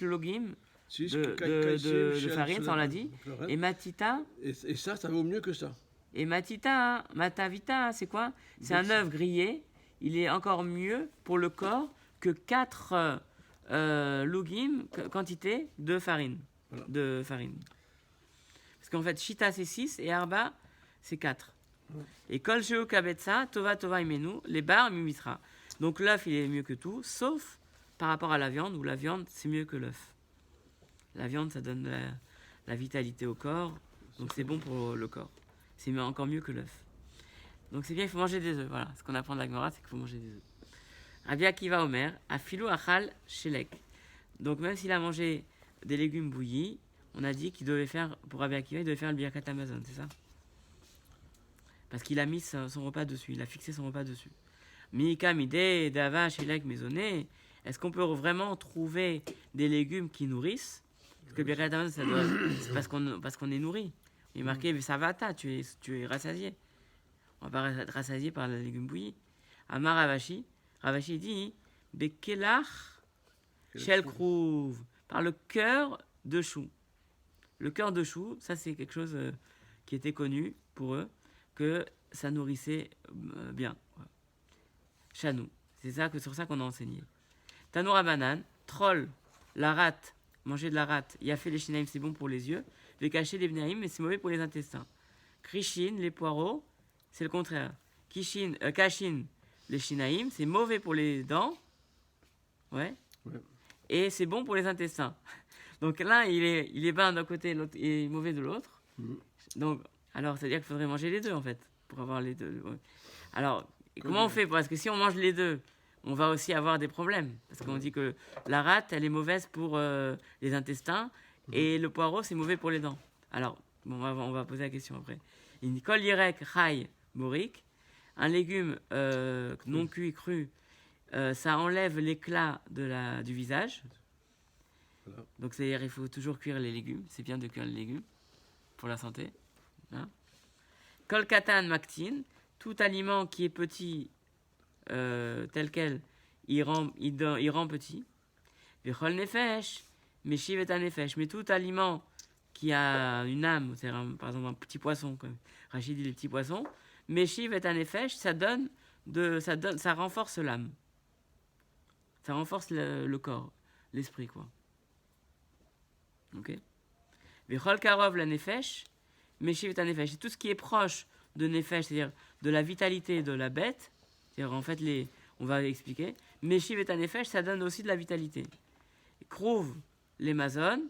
logim de farine, ça on l'a dit. Et matita. Et ça vaut mieux que ça. Et matita, matavita, c'est quoi? C'est un œuf grillé. Il est encore mieux pour le corps que 4 logim, quantité de farine. Voilà. De farine. Parce qu'en fait, shita c'est 6 et arba c'est 4. Ouais. Et kol sheu kabetsa, tova imenu, les bar mimitra. Donc l'œuf il est mieux que tout, sauf par rapport à la viande, où la viande c'est mieux que l'œuf. La viande ça donne la vitalité au corps, donc c'est bon pour le corps. C'est encore mieux que l'œuf. Donc c'est bien, il faut manger des œufs. Voilà, ce qu'on apprend de la Gemara, c'est qu'il faut manger des œufs. Rabbi Akiva Omer, Afilou Achal Shelek. Donc même s'il a mangé des légumes bouillis, on a dit qu'il devait faire, pour Rabbi Akiva, il devait faire le Birkat Amazon, c'est ça? Parce qu'il a mis son repas dessus, il a fixé son repas dessus. Mika Mide, Dava Shelek Maisonné. Est-ce qu'on peut vraiment trouver des légumes qui nourrissent? Parce que le Birkat Amazon, c'est parce qu'on est nourri. Il est marqué Savata, tu es rassasié. On va pas être rassasié par les légumes bouillis. Amar Ravashi, Ravashi dit Bekelach Shel Krouv, par le cœur de chou. Le cœur de chou, ça c'est quelque chose qui était connu pour eux, que ça nourrissait bien. Chanou, c'est sur ça qu'on a enseigné. Tanoura banane, troll, la rate, manger de la rate, il a fait les shinaim, c'est bon pour les yeux. Les cacher les bnaïm, mais c'est mauvais pour les intestins. Krishin, les poireaux, c'est le contraire. Kashin, les shinaim, c'est mauvais pour les dents. Ouais. Et c'est bon pour les intestins. Donc l'un, il est bien d'un côté, l'autre est mauvais de l'autre. Donc, alors, c'est-à-dire qu'il faudrait manger les deux, en fait, pour avoir les deux. Alors, comment on fait? Parce que si on mange les deux, on va aussi avoir des problèmes. Parce qu'on dit que la rate, elle est mauvaise pour les intestins, et le poireau, c'est mauvais pour les dents. Alors, bon, on va poser la question après. Une kol yirek chai morik, un légume non cuit, cru, ça enlève l'éclat du visage. Voilà. Donc, c'est-à-dire qu'il faut toujours cuire les légumes. C'est bien de cuire les légumes pour la santé. Hein? Kol katan maktin, tout aliment qui est petit, tel quel, il rend petit. Vechol nefesh, meshiv et nefesh. Mais tout aliment qui a une âme, c'est-à-dire par exemple un petit poisson, comme Rachid dit les petits poissons, meshiv et nefesh, ça renforce l'âme. Ça renforce le corps, l'esprit, quoi. Ok. Vechol karov la nefesh, meshiv et nefesh. C'est tout ce qui est proche de nefesh, c'est-à-dire de la vitalité de la bête. C'est-à-dire en fait, on va expliquer. Meshiv et nefesh, ça donne aussi de la vitalité. Krouv, les mazones,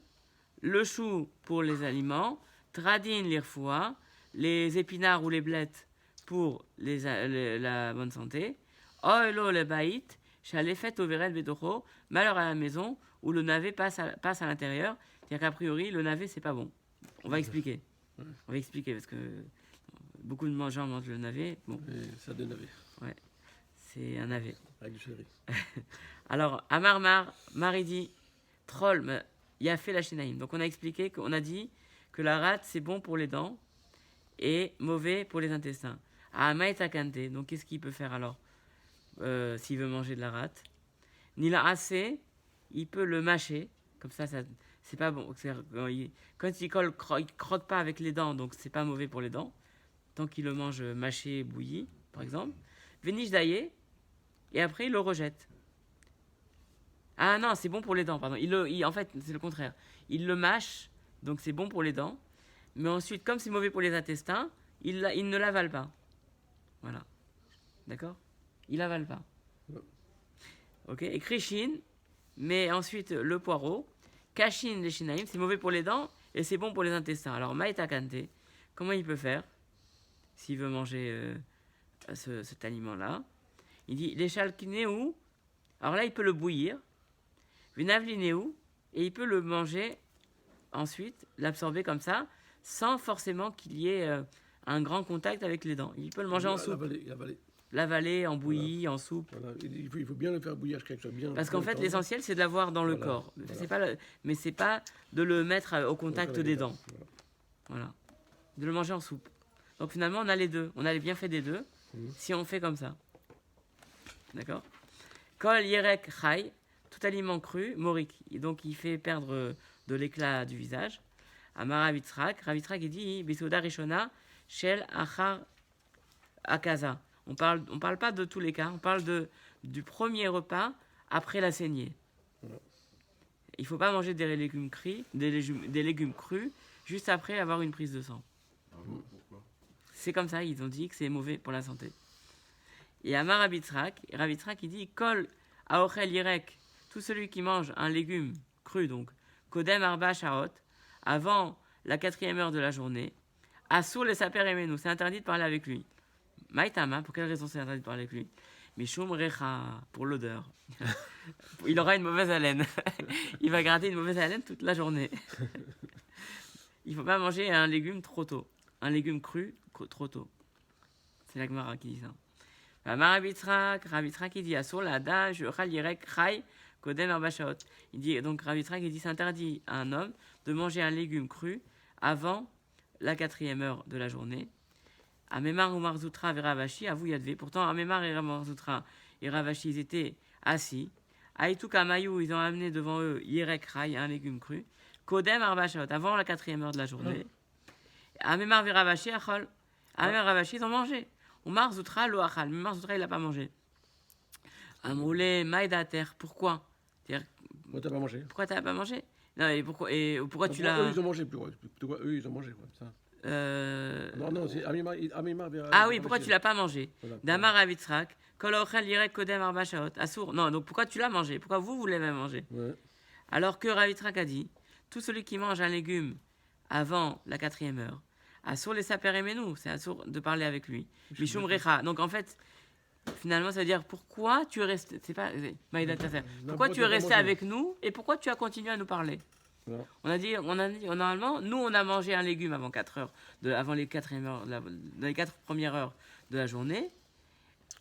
le chou pour les aliments, tradin, l'irfoua, les épinards ou les blettes pour la bonne santé, oilo, le baït, chalefet, overet, bedocho, malheur à la maison où le navet passe à l'intérieur. C'est-à-dire qu'a priori, le navet, c'est pas bon. On va expliquer. On va expliquer parce que beaucoup de gens mangent le navet. Bon. Ça de navet. Ouais, c'est un navet. Avec du céleri. Alors, Amar Maridi, Troll, il a fait la shinaïm. Donc, on a expliqué qu'on a dit que la rate, c'est bon pour les dents et mauvais pour les intestins. Amaetakante, donc qu'est-ce qu'il peut faire alors s'il veut manger de la rate? Nila assez, il peut le mâcher. Comme ça c'est pas bon. Quand il croque pas avec les dents, donc c'est pas mauvais pour les dents. Tant qu'il le mange mâché, bouilli, par exemple. Véniche d'aillé, et après il le rejette. Ah non, c'est bon pour les dents, pardon. En fait, c'est le contraire. Il le mâche, donc c'est bon pour les dents. Mais ensuite, comme c'est mauvais pour les intestins, il ne l'avale pas. Voilà. D'accord? Il n'avale pas. Ok? Et krishin, mais ensuite le poireau. Kashin, les shinaïm, c'est mauvais pour les dents et c'est bon pour les intestins. Alors, maïtakante, comment il peut faire s'il veut manger cet aliment-là? Il dit, les chalkinéou, alors là, il peut le bouillir. Vinavlinéou, et il peut le manger ensuite, l'absorber comme ça, sans forcément qu'il y ait un grand contact avec les dents. Il peut le manger en soupe. L'avaler, en bouillie, voilà. En soupe. Voilà. Il faut bien le faire bouillir jusqu'à ce que ça soit bien. Parce qu'en fait, l'essentiel, c'est de l'avoir dans le corps. Voilà. Mais c'est pas de le mettre au contact des dents. Voilà. De le manger en soupe. Donc finalement, on a les deux. On a les bienfaits des deux si on fait comme ça. D'accord? Kol yerek chai, tout aliment cru, morik. Et donc il fait perdre de l'éclat du visage. Amar Ravitrak, il dit Bisouda Rishona, Shel Achar Akaza. On parle pas de tous les cas, on parle du premier repas après la saignée. Il ne faut pas manger des légumes crus juste après avoir une prise de sang. C'est comme ça, ils ont dit que c'est mauvais pour la santé. Et Amar Ravitrak, il dit Kol Aochel Yirek, tout celui qui mange un légume cru, donc Kodem Arba Sharot, avant la 4e heure de la journée, Assour le Saper Emenu, c'est interdit de parler avec lui. Maïtama, pour quelle raison c'est interdit de parler avec lui? Mishum recha, pour l'odeur. Il aura une mauvaise haleine. Il va garder une mauvaise haleine toute la journée. Il ne faut pas manger un légume trop tôt. Un légume cru trop tôt. C'est la Gemara qui dit ça. Rabbi Yitzhak, il dit Asur l'ada, Yochal Yirek Chai Kodem Arba Shaot. Il dit donc Rabbi Yitzhak, il dit c'est interdit à un homme de manger un légume cru avant la 4e heure de la journée. Amemar ou Marzoutra et Ravashi, avou Yadvé. Pourtant, Amemar et Marzoutra et Ravashi, ils étaient assis. Aïtou Kamayou, ils ont amené devant eux Yirek Chai, un légume cru. Kodem Arba Shaot, avant la 4e heure de la journée. Amemar et Ravashi, Achol. Amemar et Ravashi, ils ont mangé. Oumar Zoutra lo achal. Mais Mar Zoutra, il n'a pas mangé. Amoulé maïdater. Pourquoi? Pourquoi t'as pas mangé? Pourquoi t'as pas mangé? Non, et pourquoi tu l'as. Eux, ils ont mangé. Pourquoi eux, ils ont mangé, quoi. Ça. Non, c'est Amimar. Ah oui, pourquoi tu l'as pas mangé? Damar Avitzrak. Kol ochel yirek kodem arba shaot. Assour. Non, donc pourquoi tu l'as mangé? Pourquoi vous l'avez mangé? Ouais. Alors que Ravitrak a dit tout celui qui mange un légume avant la 4e heure. Assour les saperemenou, c'est assour de parler avec lui. Mishum recha. Donc en fait, finalement, ça veut dire pourquoi tu es resté. C'est pas. Pourquoi tu es resté avec nous et pourquoi tu as continué à nous parler? Voilà. On a dit, normalement, nous on a mangé un légume avant 4 heures, avant les 4e heures, dans les 4 premières heures de la journée.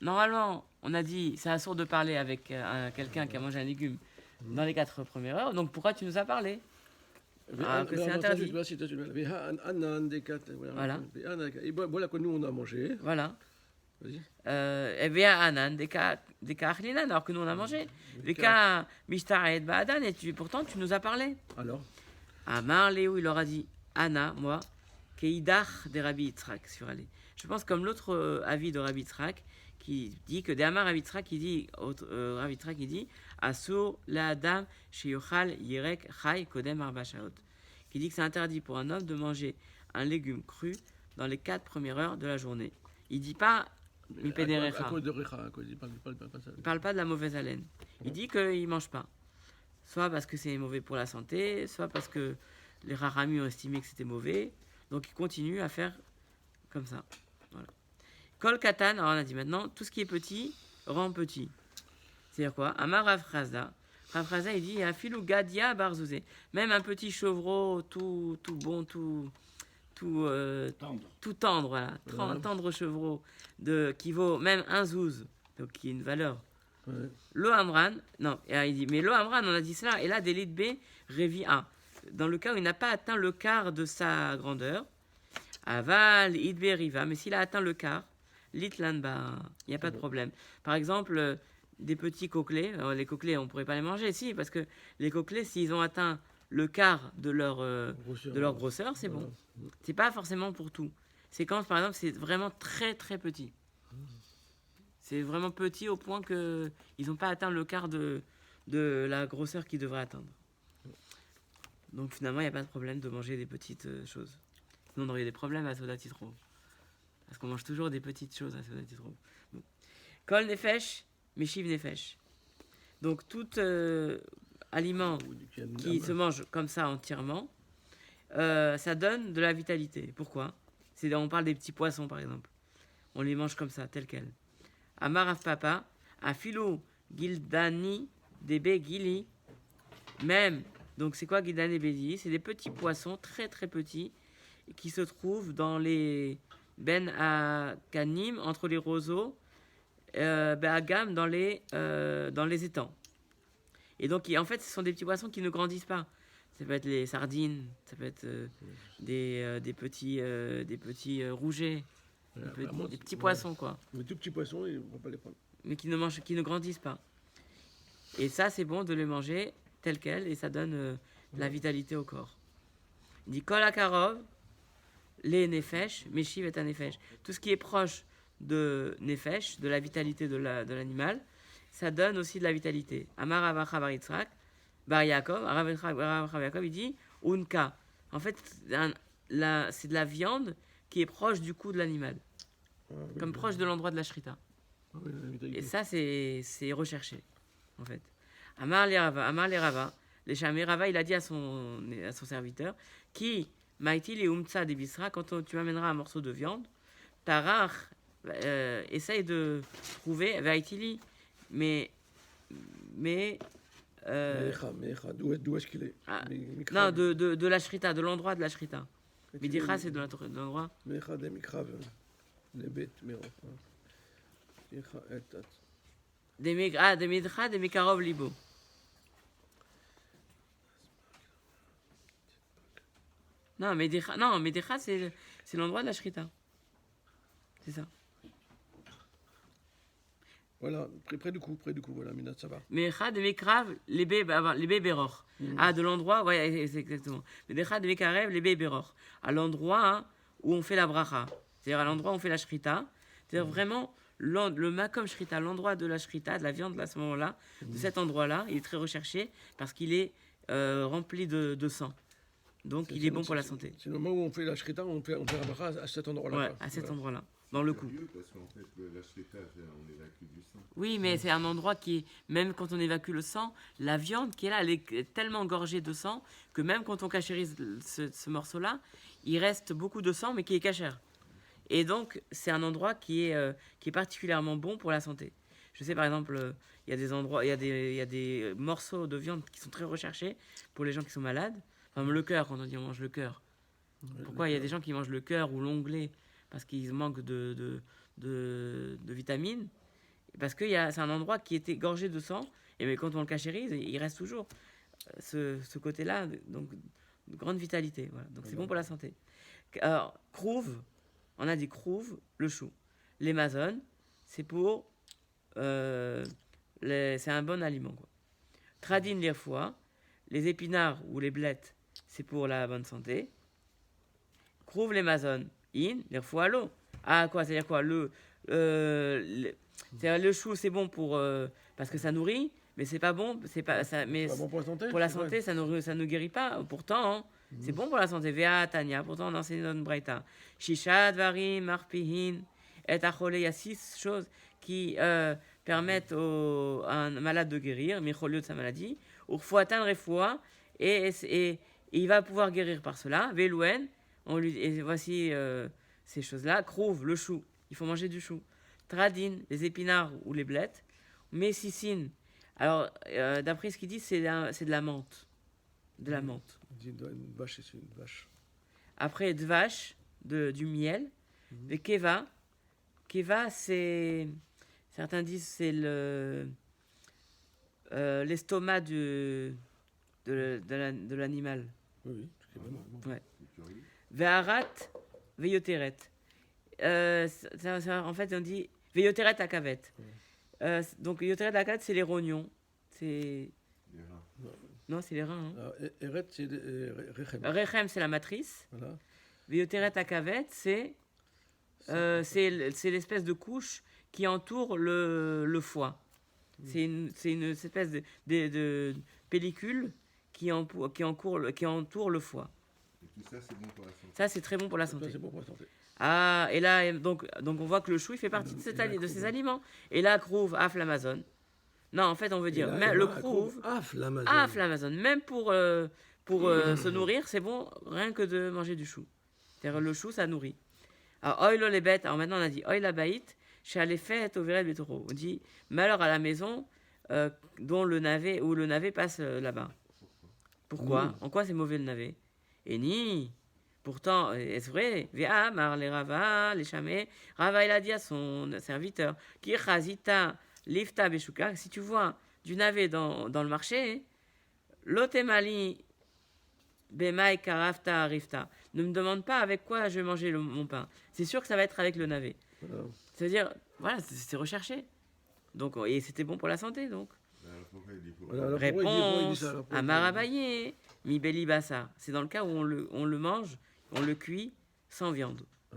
Normalement, on a dit, c'est assour de parler avec quelqu'un qui a mangé un légume dans les 4 premières heures. Donc pourquoi tu nous as parlé? Que c'est interdit. Voilà. Voilà que nous on a mangé. Voilà. Et bien Anan, des cas alors que nous on a mangé. Des cas Mishtaret Ba'adan, et pourtant tu nous as parlé. Alors Amar Léo, il leur a dit Anna, moi, Keidach de Rabbi Yitzhak sur Ali. Je pense comme l'autre avis de Rabbi Yitzhak qui dit que Amar Rabbi Yitzhak, il dit Rabbi Yitzhak, il dit Asur la Adam Sheyochal Yirek Chai Kodem Arba Shaot, qui dit que c'est interdit pour un homme de manger un légume cru dans les 4 premières heures de la journée. Il dit pas il parle pas de la mauvaise haleine. Il dit qu'il ne mange pas. Soit parce que c'est mauvais pour la santé, soit parce que les Rarami ont estimé que c'était mauvais. Donc il continue à faire comme ça. Voilà. Kol Katan, alors on a dit maintenant, tout ce qui est petit rend petit. C'est-à-dire quoi? Amar Rav Chazda. Rav Chazda, il dit Afilou Gadia Barzouzé. Même un petit chevreau tout bon, tout tendre, voilà. Tendre chevreau qui vaut même un zouz, donc qui a une valeur. Ouais. Lo Amran, non, il dit, mais Lo Amran, on a dit cela, et là, des lit B, Révi A. Dans le cas où il n'a pas atteint le quart de sa grandeur, Aval, Idbe Riva, mais s'il a atteint le quart, Litlanba, il n'y a pas de problème. Par exemple, des petits coquelets, alors les coquelets, on ne pourrait pas les manger, si, parce que les coquelets, s'ils ont atteint le quart de leur grosseur, c'est bon. C'est pas forcément pour tout. C'est quand, par exemple, c'est vraiment très très petit. C'est vraiment petit au point que ils n'ont pas atteint le quart de la grosseur qu'ils devraient atteindre. Donc finalement, il n'y a pas de problème de manger des petites choses. Sinon, on aurait des problèmes à Soda Titro. Parce qu'on mange toujours des petites choses à Soda Titro. Kol Nefesh, Meshiv Nefesh. Donc tout aliment qui se mange comme ça entièrement, ça donne de la vitalité. Pourquoi? On parle des petits poissons par exemple. On les mange comme ça, tels quels. Amarav Papa, Afilou Gildani Debe Gili. Même, donc c'est quoi Gildani Debe Gili? C'est des petits poissons très très petits qui se trouvent dans les Ben Akanim, entre les roseaux, Agam dans les étangs. Et donc, en fait, ce sont des petits poissons qui ne grandissent pas. Ça peut être les sardines, ça peut être des petits rougets, des petits poissons, quoi. Les tout petits poissons, ils ne vont pas les prendre. Mais qui ne grandissent pas. Et ça, c'est bon de les manger tels quels, et ça donne de la vitalité au corps. Il dit Kol Akarov, les nefesh, Meshiv et nefesh. Tout ce qui est proche de nefesh, de la vitalité de l'animal, ça donne aussi de la vitalité. Amar Avacha Bar Yitzhak, Bar Yaakov, Rav Yaakov, il dit Unka. En fait, c'est de la viande qui est proche du cou de l'animal, comme proche de l'endroit de la shrita. Et ça, c'est recherché, en fait. Amar les Rava, les Shamé Rava, il a dit à son serviteur qui, Maïti les Umtsa des Bisra, quand tu m'amèneras un morceau de viande, Tarach essaye de trouver Vaitili, mais d'où est-ce qu'il est non, de la Shrita, de l'endroit de la Shrita. Midicha, c'est de l'endroit. Mecha de Mikrav, les bêtes, mais enfin. Des Midcha, des Mikarov Libo. Non, Medicha, c'est l'endroit de la Shrita. C'est ça. Voilà, près du cou, voilà, Minat, ça va. Mecha de Mikrav, les Beror. Ah, de l'endroit, ouais, c'est exactement. Mecha de Mikarev, les Beror. À l'endroit où on fait la bracha. C'est-à-dire à l'endroit où on fait la Shrita. C'est-à-dire vraiment le Makom Shrita, l'endroit de la Shrita, de la viande, à ce moment-là, de cet endroit-là, il est très recherché parce qu'il est rempli de sang. Donc il est bon pour la santé. C'est le moment où on fait la Shrita, on fait la bracha à cet endroit-là. Ouais, à cet endroit-là, dans le cou. Parce qu'en fait, la Shrita, on évacue du sang. Oui, mais c'est un endroit qui est, même quand on évacue le sang, la viande qui est là, elle est tellement gorgée de sang que même quand on cachérise ce morceau-là, il reste beaucoup de sang, mais qui est cachère. Et donc, c'est un endroit qui est particulièrement bon pour la santé. Je sais, par exemple, il y a des endroits, il y a des morceaux de viande qui sont très recherchés pour les gens qui sont malades. Enfin, le cœur, quand on dit on mange le cœur. Pourquoi il y a des gens qui mangent le cœur ou l'onglet parce qu'ils manquent de vitamines? Parce que c'est un endroit qui était gorgé de sang, et mais quand on le cachérise, il reste toujours ce côté-là, donc de grande vitalité. Voilà. Donc c'est bon pour la santé. Alors, Krouv, on a dit Krouv, le chou. Les mazon, c'est pour... c'est un bon aliment. Quoi. Tradin, les foies. Les épinards ou les blettes, c'est pour la bonne santé. Krouv, les mazon. In, les foies, l'eau. Ah, quoi, c'est-à-dire quoi c'est-à-dire le chou, c'est bon pour parce que ça nourrit, mais c'est pas bon, c'est pas ça, mais pas bon pour la santé. Pour la santé, ça ne guérit pas. Pourtant, c'est bon pour la santé. Vea Tanya. Pourtant, on enseigne dans une braïta. Shisha dvarim marpihin et achole. Il y a 6 choses qui permettent à un malade de guérir, micholio de sa maladie. Urfuatan refoua et il va pouvoir guérir par cela. Velouen, et voici ces choses-là. Krouv, le chou. Il faut manger du chou. Tradin, les épinards ou les blettes. Messicine. Alors, d'après ce qu'il dit, c'est de la menthe. De la menthe. Une vache, c'est une vache. Après, dvash, du miel. Et keva. Keva, c'est... Certains disent c'est l'estomac de l'animal. Oui, c'est vraiment. Ouais. Veharat, veyoteret. En fait, on dit veyoteret à cavette. Donc, yoteret à cavette, c'est les rognons. C'est... Les reins. Non, c'est les reins. Hein. Eret, c'est Rechem. Rechem, c'est la matrice. Voilà. Veyoteret à cavette, c'est l'espèce de couche qui entoure le foie. C'est une espèce de pellicule qui entoure le foie. Et tout ça, c'est bon pour la santé. Ça, c'est très bon pour la santé. Ça, c'est bon pour la santé. Ah, et là, donc on voit que le chou, il fait partie de ces aliments. Et là, Krouv, af l'Amazon. Non, en fait, on veut dire, là, le Krouv, af l'Amazon. Même pour se nourrir, c'est bon, rien que de manger du chou. C'est-à-dire, le chou, ça nourrit. Alors, oilo les bêtes, alors maintenant on a dit oil la baït, chez les fêtes au viret de bétoro. On dit malheur à la maison où le navet passe là-bas. Pourquoi? En quoi c'est mauvais le navet? Et ni. Pourtant, est-ce vrai? Vea, mar, les rava, les chamés. Rava, il a dit à son serviteur qui chazita, lifta, beshuka. Si tu vois du navet dans le marché, lotemali, bemai, karafta, rifta. Ne me demande pas avec quoi je vais manger mon pain. C'est sûr que ça va être avec le navet. Voilà. C'est-à-dire, voilà, c'est recherché. Donc, et c'était bon pour la santé, donc. Alors, pourquoi il dit pour Voilà, Réponse ça, à Marabaye, mi belli bassa. C'est dans le cas où on le mange, on le cuit sans viande. Ah.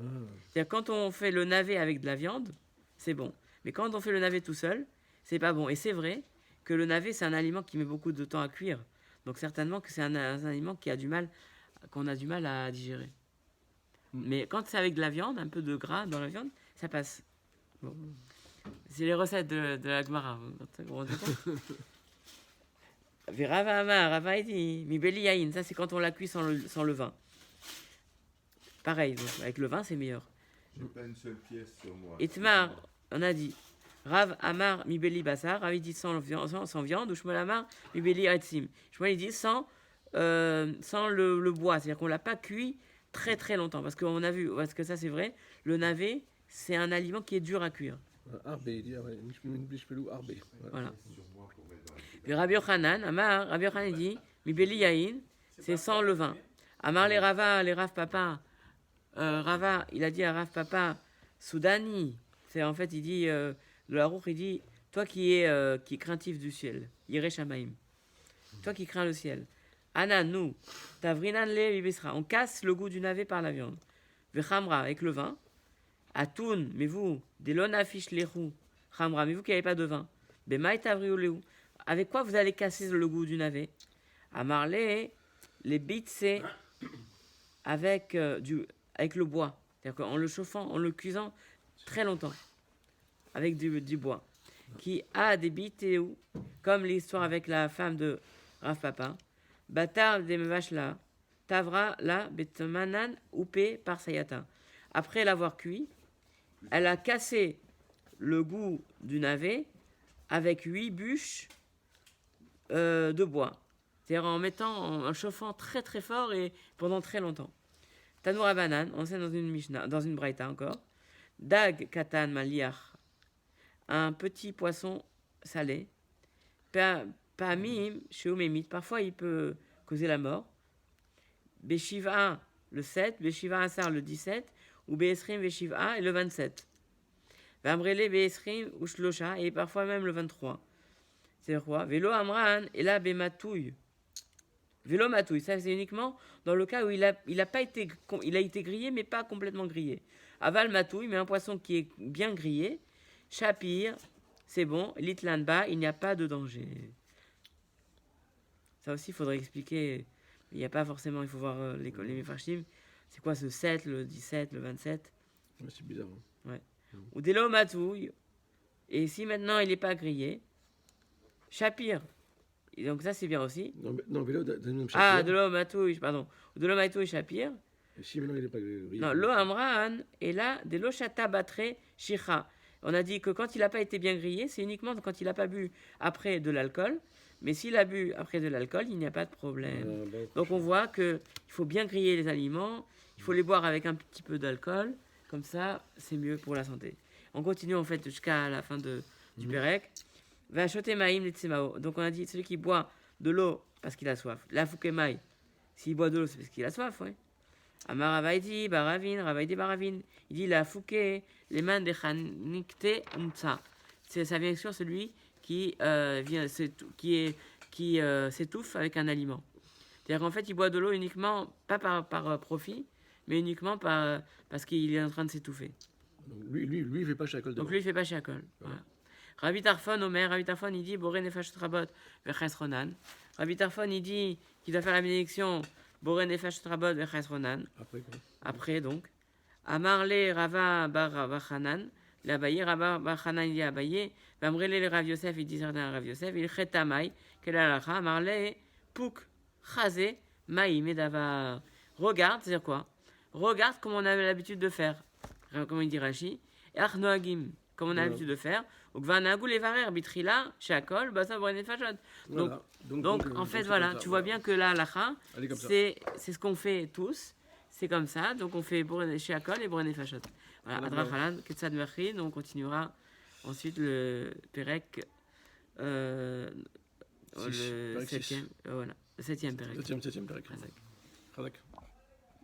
C'est-à-dire quand on fait le navet avec de la viande, c'est bon. Mais quand on fait le navet tout seul, c'est pas bon. Et c'est vrai que le navet, c'est un aliment qui met beaucoup de temps à cuire. Donc certainement que c'est un aliment qu'on a du mal à digérer. Mais quand c'est avec de la viande, un peu de gras dans la viande, ça passe. Bon. C'est les recettes de la Gemara. Vous vous rendez compte? Rava dit, mi belli yain, ça c'est quand on la cuit sans le vin. Pareil, donc, avec le vin c'est meilleur. J'ai pas une seule pièce sur moi. Itmar, on a dit. Rav Amar Mibeli Bassar, Rav il dit sans viande, ou Shmuel Amar Mibeli Etzim. Shmuel il dit sans le bois, c'est-à-dire qu'on ne l'a pas cuit très très longtemps. Parce qu'on a vu, parce que ça c'est vrai, le navet, c'est un aliment qui est dur à cuire. Arbé, il dit, Mishpelou Arbé. Voilà. Puis Rabbi Yochanan, Rabbi Yochanan il dit Mibeli Yahin, c'est sans le vin. Amar les Rav Papa, Rava, il a dit à Rav Papa, Soudani, c'est en fait, il dit, le Harouk, il dit, toi qui es craintif du ciel, Yireh Shamaim, toi qui crains le ciel, Ana, nous, Tavrinan le Bibisra, on casse le goût du navet par la viande, Vechamra, avec le vin, Atoun, mais vous, Delon affiche les roues, Chamra, mais vous qui n'avez pas de vin, Bemaï Tavriou Leou, avec quoi vous allez casser le goût du navet? Amarle, les bitse, avec le bois, c'est-à-dire qu'en le chauffant, en le cuisant très longtemps, avec du bois, qui a des bitéou, comme l'histoire avec la femme de Rav Papa, Batar de Mevashla, Tavra la Betmanan Oupé par Sayata. Après l'avoir cuit, elle a cassé le goût du navet avec 8 bûches de bois. C'est-à-dire en chauffant très très fort et pendant très longtemps. Tanoura Banan, on sait dans une Mishnah, dans une Braïta encore. Dag Katan Maliach, un petit poisson salé. Pamim Sheumemit, parfois il peut causer la mort. Beshiva le 7, Beshiva Asar le 17, ou Beesrim Beshiva et le 27. Vambrele Beesrim ou Shlosha, et parfois même le 23. C'est quoi? Vélo Amran et là Bematouille. Vélo matouille, ça c'est uniquement dans le cas où il a été grillé mais pas complètement grillé. Aval matouille, mais un poisson qui est bien grillé. Shapir, c'est bon. Litlanba, il n'y a pas de danger. Ça aussi, il faudrait expliquer. Il n'y a pas forcément, il faut voir les Mefarshim. C'est quoi ce 7, le 17, le 27? C'est bizarre. Hein. Ouais. Ou Delo matouille. Et si maintenant il n'est pas grillé, Shapir. Et donc ça c'est bien aussi. Non, vélo, de l'eau matouille, pardon. De l'eau matouille Shapir. Et si maintenant il n'est pas grillé. Non, l'eau amran, et là, de l'eau chata batre shicha. On a dit que quand il n'a pas été bien grillé, c'est uniquement quand il n'a pas bu après de l'alcool. Mais s'il a bu après de l'alcool, il n'y a pas de problème. Donc on voit qu'il faut bien griller les aliments, il faut les boire avec un petit peu d'alcool. Comme ça, c'est mieux pour la santé. On continue en fait jusqu'à la fin du Pérec. Va acheter maïm les tsemao. Donc on a dit celui qui boit de l'eau parce qu'il a soif. La fukemai, s'il boit de l'eau, c'est parce qu'il a soif, ouais. Amar Ravaidi Baravin. Il dit la fouke, les mains de chanikte umtsa. Ça vient sur celui qui s'étouffe avec un aliment. C'est-à-dire qu'en fait, il boit de l'eau uniquement, pas par profit, mais uniquement parce qu'il est en train de s'étouffer. Donc lui, il fait pas shakol. Donc lui, il fait pas shakol. Voilà. Rabbi Tarfon, il dit Boré nefesh trabot veches ronan. Rabbi Tarfon, il dit qu'il doit faire la bénédiction Boré nefesh trabot veches ronan. Après quoi? Après donc. Amarle Rava bar Bachanan. L'Abaye, Rava Bachanan, il dit Abaye. Vamrele le Rav Yosef, il dit certain Rav Yosef. Il chetamai. Quel est la Amarle Pouk Chazé Maï Medava. Regarde, c'est-à-dire quoi? Regarde comme on avait l'habitude de faire. Comme il dit Rashi. Arnoagim, comme on a l'habitude de faire. Donc, en fait, voilà, tu vois bien que là, l'akha, c'est ce qu'on fait tous. C'est comme ça. Donc, on fait chez Akol et Borené Fachot. Voilà, Adrachalan, Ketsad Mechri. Donc, on continuera ensuite le Perek, le 7e. Voilà, le 7e Perek. 7e Perek.